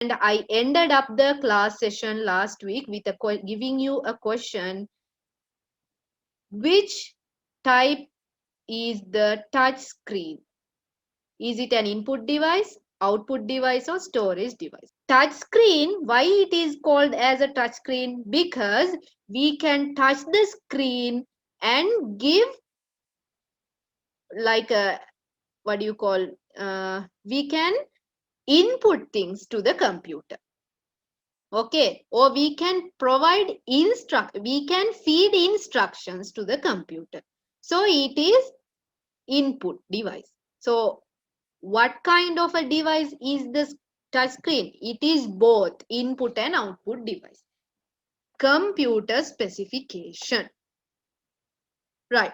And I ended up the class session last week with giving you a question: which type is the touch screen? Is it an input device, output device, or storage device? Touch screen, why it is called as a touch screen? Because we can touch the screen and give like a, what do you call, we can input things to the computer. Okay, or we can we can feed instructions to the computer. So it is input device. So what kind of a device is this touch screen? It is both input and output device. Computer specification. Right.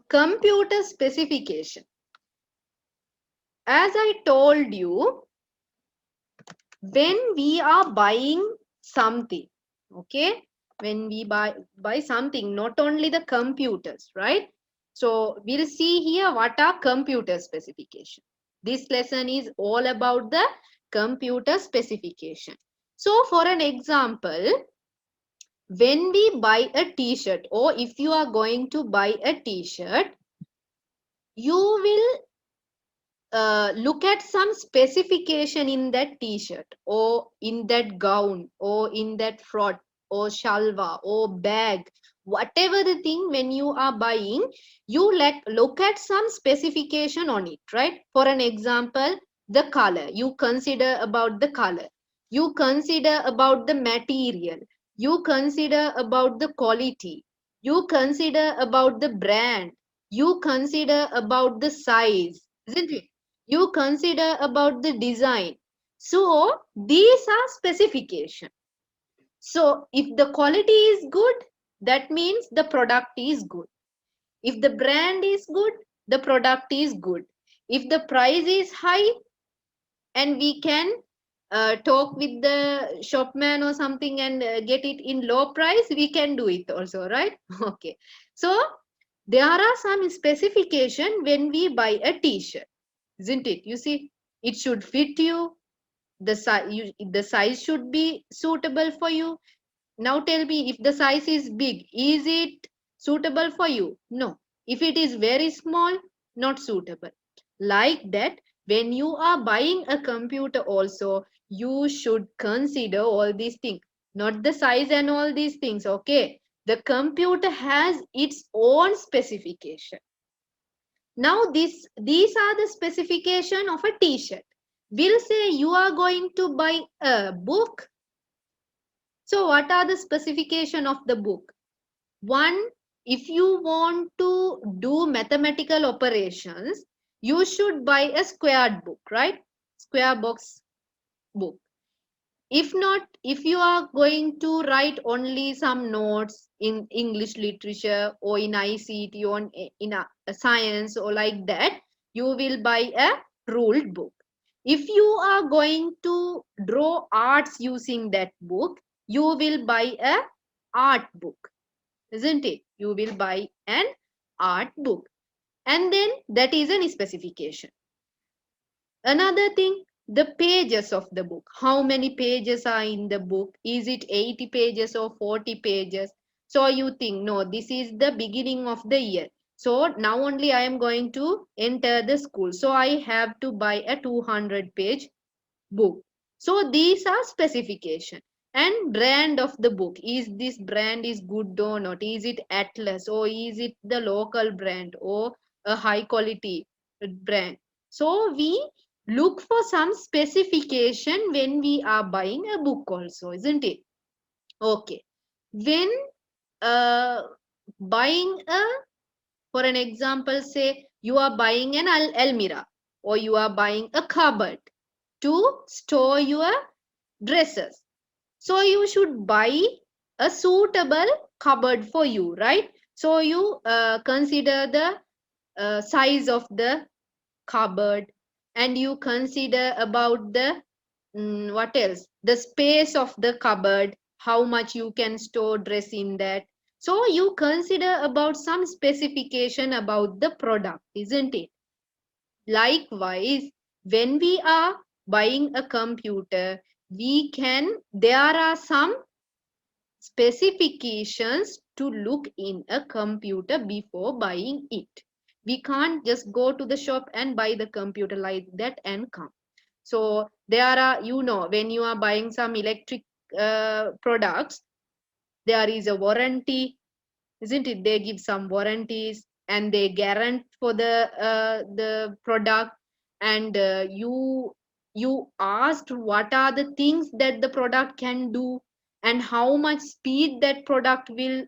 Computer specification. As I told you, when we are buying something, okay, when we buy something, not only the computers, right? So we'll see here what are computer specification. This lesson is all about the computer specification. So for an example, when we buy a t-shirt, or if you are going to buy a t-shirt, you will look at some specification in that t-shirt, or in that gown, or in that frock, or shalwa, or bag, whatever the thing. When you are buying, you look at some specification on it, right? For an example, the color, you consider about the color, you consider about the material, you consider about the quality, you consider about the brand, you consider about the size, isn't it? You consider about the design. So these are specification. So if the quality is good, that means the product is good. If the brand is good, the product is good. If the price is high, and we can talk with the shopman or something and get it in low price, we can do it also, right? Okay. So there are some specification when we buy a t-shirt, isn't it? You see, it should fit you. The size should be suitable for you. Now tell me, if the size is big, is it suitable for you? No. If it is very small, not suitable. Like that, when you are buying a computer also, you should consider all these things, not the size and all these things. Okay. The computer has its own specification. Now these are the specification of a t-shirt. We'll say you are going to buy a book. So what are the specification of the book? One, if you want to do mathematical operations, you should buy a squared book, right? Square box book. If not, if you are going to write only some notes in English literature, or in ICT, or in a science, or like that, you will buy a ruled book. If you are going to draw arts using that book, you will buy a art book, isn't it? You will buy an art book. And then that is a specification. Another thing, the pages of the book. How many pages are in the book? Is it 80 pages or 40 pages? So you think, no, this is the beginning of the year. So now only I am going to enter the school. So I have to buy a 200-page book. So these are specification. And brand of the book. Is this brand is good or not? Is it Atlas, or is it the local brand, or a high quality brand? So we look for some specification when we are buying a book also, isn't it? Okay. When uh, buying a, for an example, say you are buying an almirah, or you are buying a cupboard to store your dresses. So you should buy a suitable cupboard for you, right? So you consider the size of the cupboard, and you consider about the what else, the space of the cupboard, how much you can store dress in that. So you consider about some specification about the product, isn't it? Likewise, when we are buying a computer, there are some specifications to look in a computer before buying it. We can't just go to the shop and buy the computer like that and come. So there are, when you are buying some electric products, there is a warranty, isn't it? They give some warranties and they guarantee for the product, and you asked what are the things that the product can do and how much speed that product will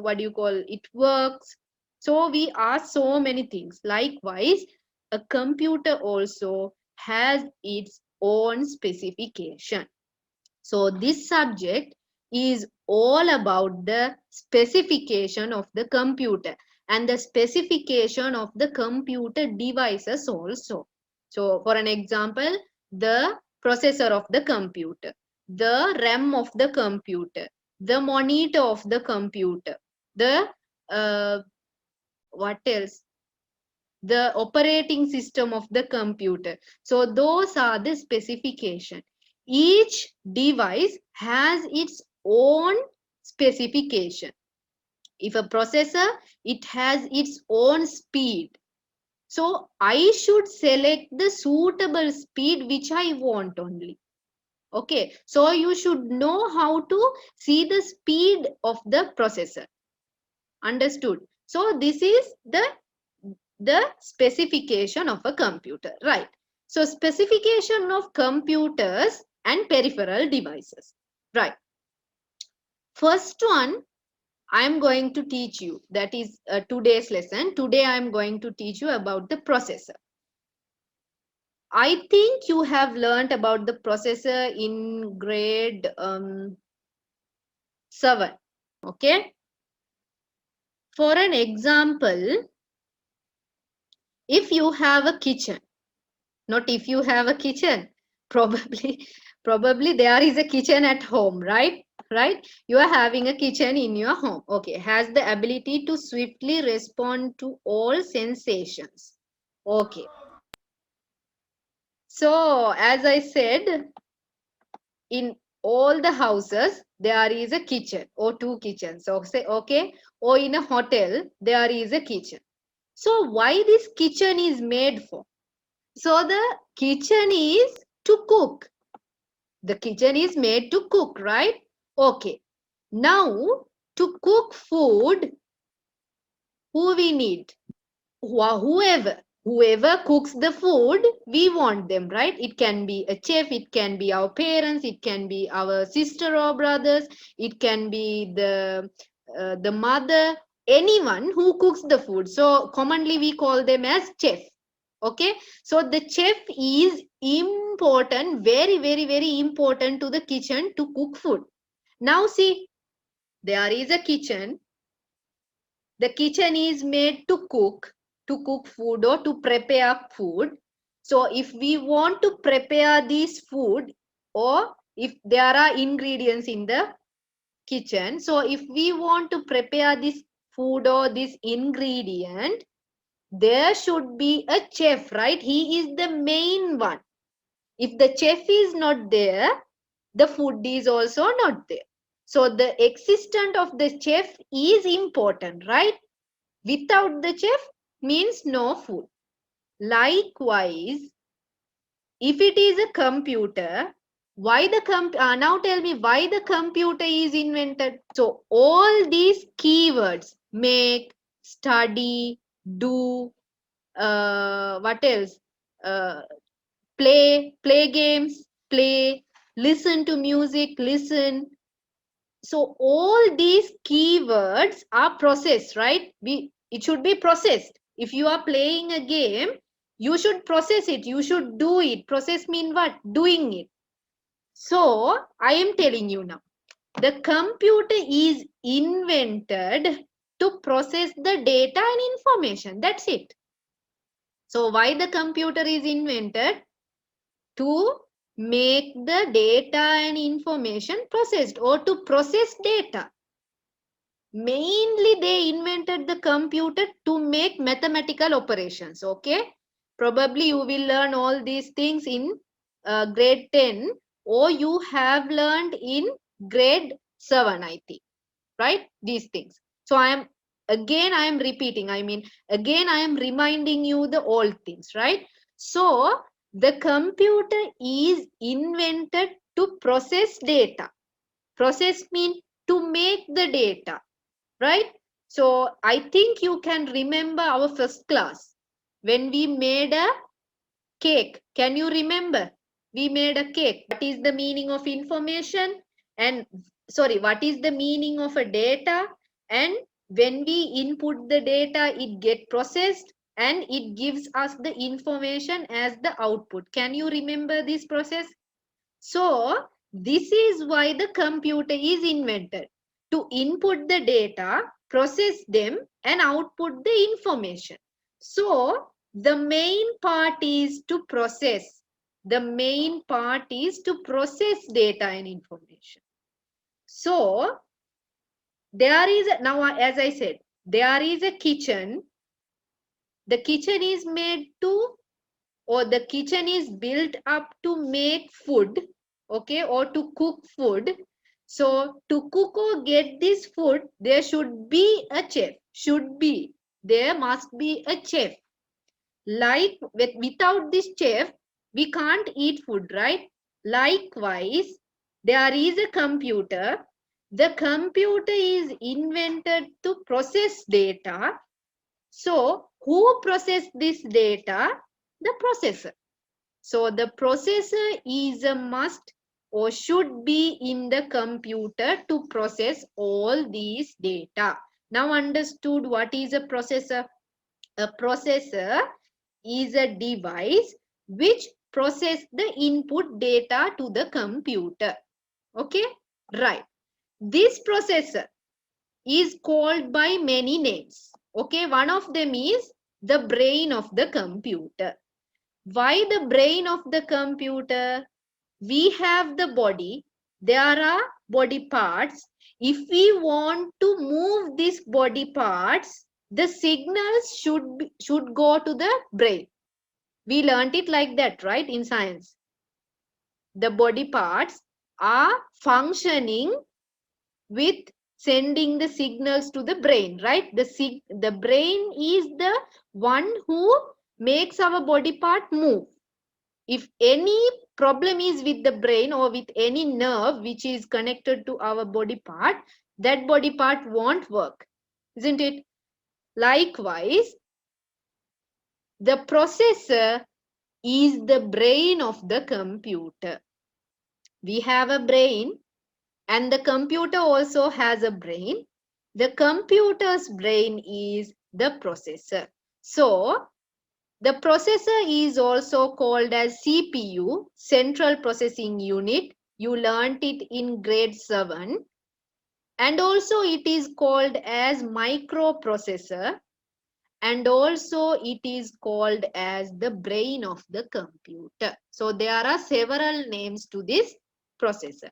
what do you call it works. So we ask so many things. Likewise, a computer also has its own specification. So this subject is all about the specification of the computer and the specification of the computer devices also. So for an example, the processor of the computer, the RAM of the computer, the monitor of the computer, the what else? The operating system of the computer. So those are the specification. Each device has its own specification. If a processor, it has its own speed. So I should select the suitable speed which I want only. Okay, so you should know how to see the speed of the processor. Understood? So this is the specification of a computer, right? So specification of computers and peripheral devices, right? First one I am going to teach you, that is today's lesson. Today I am going to teach you about the processor. I think you have learned about the processor in grade 7. Okay. For an example, if you have a kitchen, not if you have a kitchen, probably there is a kitchen at home, right? You are having a kitchen in your home. Okay, has the ability to swiftly respond to all sensations. Okay, so as I said, in all the houses there is a kitchen or two kitchens. So say okay, or in a hotel there is a kitchen. So why this kitchen is made for? So the kitchen is to cook. The kitchen is made to cook, right? Okay. Now, to cook food, who we need? Whoever cooks the food, we want them, right? It can be a chef, it can be our parents, it can be our sister or brothers, it can be the mother, anyone who cooks the food. So commonly we call them as chef. Okay, so the chef is important, very very very important to the kitchen to cook food. Now see, there is a kitchen. The kitchen is made to cook food or to prepare food. So if we want to prepare this food, or if there are ingredients in the kitchen, so if we want to prepare this food or this ingredient, there should be a chef, right? He is the main one. If the chef is not there, the food is also not there. So the existence of the chef is important, right? Without the chef means no food. Likewise, if it is a computer, now tell me why the computer is invented. So all these keywords, make, study, do, what else? Play games, play, listen to music, listen. So all these keywords are processed, right? It should be processed. If you are playing a game, you should process it, you should do it. Process mean what? Doing it. So I am telling you now, the computer is invented to process the data and information. That's it. So why the computer is invented? To make the data and information processed, or to process data. Mainly they invented the computer to make mathematical operations. Okay, Probably you will learn all these things in grade 10, or you have learned in grade 7, I think, right? These things. So I am repeating, again I am reminding you the old things, right? So the computer is invented to process data. Process means to make the data, right? So I think you can remember our first class when we made a cake. Can you remember? We made a cake. What is the meaning of information? And sorry, what is the meaning of a data? And when we input the data, it get processed and it gives us the information as the output. Can you remember this process? So this is why the computer is invented, to input the data, process them and output the information. So the main part is to process. The main part is to process data and information. So there is, now as I said, there is a kitchen. The kitchen is made to, or the kitchen is built up to make food, okay, or to cook food. So to cook or get this food, there should be a chef. There must be a chef. Like without this chef, we can't eat food, right? Likewise, there is a computer. The computer is invented to process data. So who process this data? The processor. So the processor is a must or should be in the computer to process all these data. Now understood what is a processor? A processor is a device which process the input data to the computer. Okay, right. This processor is called by many names. Okay, one of them is the brain of the computer. Why the brain of the computer? We have the body. There are body parts. If we want to move these body parts, the signals should go to the brain. We learned it like that, right, in science. The body parts are functioning with sending the signals to the brain, right? The brain is the one who makes our body part move. If any problem is with the brain or with any nerve which is connected to our body part, that body part won't work, isn't it? Likewise, the processor is the brain of the computer. We have a brain and the computer also has a brain. The computer's brain is the processor. So the processor is also called as CPU, Central Processing Unit. You learnt it in grade 7. And also it is called as microprocessor. And also it is called as the brain of the computer. So there are several names to this processor.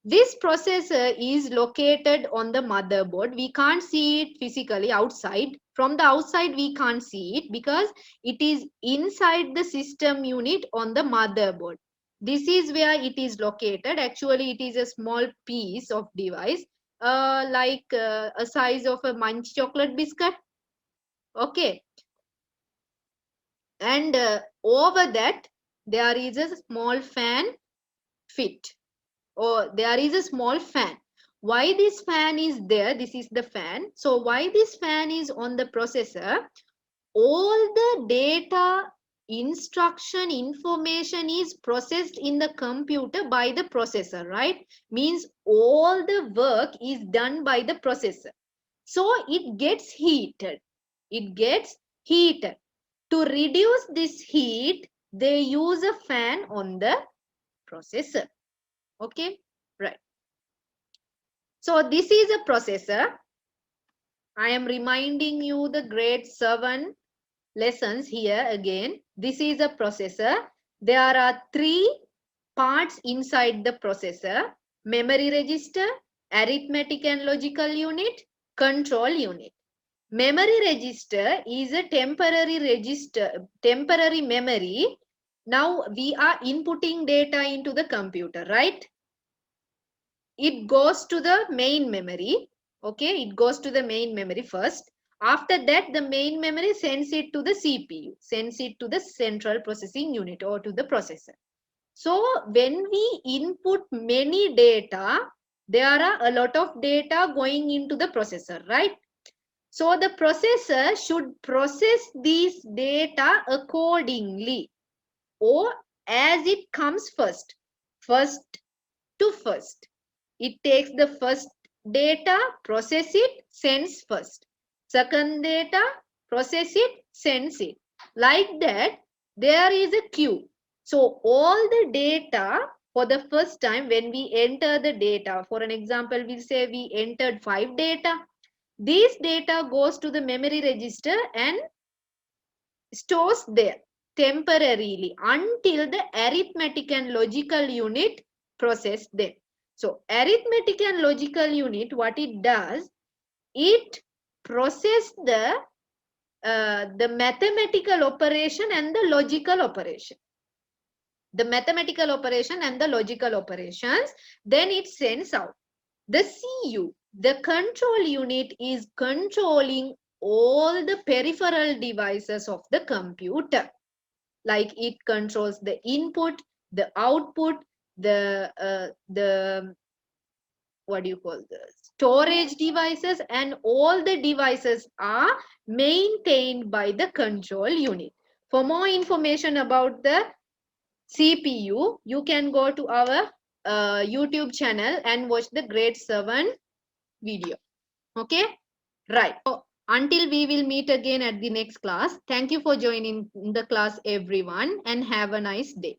This processor is located on the motherboard. We can't see it physically outside. From the outside, we can't see it because it is inside the system unit on the motherboard. This is where it is located. Actually, it is a small piece of device, like a size of a Munch chocolate biscuit. Okay. And over that, there is a small fan fit. Or there is a small fan. Why this fan is there? This is the fan. So why this fan is on the processor? All the data, instruction, information is processed in the computer by the processor, right? Means all the work is done by the processor. So it gets heated. It gets heated. To reduce this heat, they use a fan on the processor. Okay, right. So this is a processor. I am reminding you the grade 7 lessons here again. This is a processor. There are 3 parts inside the processor: memory register, arithmetic and logical unit, control unit. Memory register is a temporary memory. Now we are inputting data into the computer, right? It goes to the main memory. Okay, it goes to the main memory first. After that, the main memory sends it to the CPU, sends it to the central processing unit or to the processor. So when we input many data, there are a lot of data going into the processor, right? So the processor should process these data accordingly or as it comes first. First to first. It takes the first data, process it, sends first. Second data, process it, sends it. Like that, there is a queue. So all the data for the first time when we enter the data, for an example, we say we entered 5 data. This data goes to the memory register and stores there temporarily until the arithmetic and logical unit process them. So arithmetic and logical unit, what it does, it process the mathematical operation and the logical operation. The mathematical operation and the logical operations, then it sends out. The CU, the control unit, is controlling all the peripheral devices of the computer. Like it controls the input, the output, the what do you call the storage devices, and all the devices are maintained by the control unit. For more information about the CPU, you can go to our YouTube channel and watch the grade 7 video. Okay, right. So, until we will meet again at the next class, thank you for joining the class everyone and have a nice day.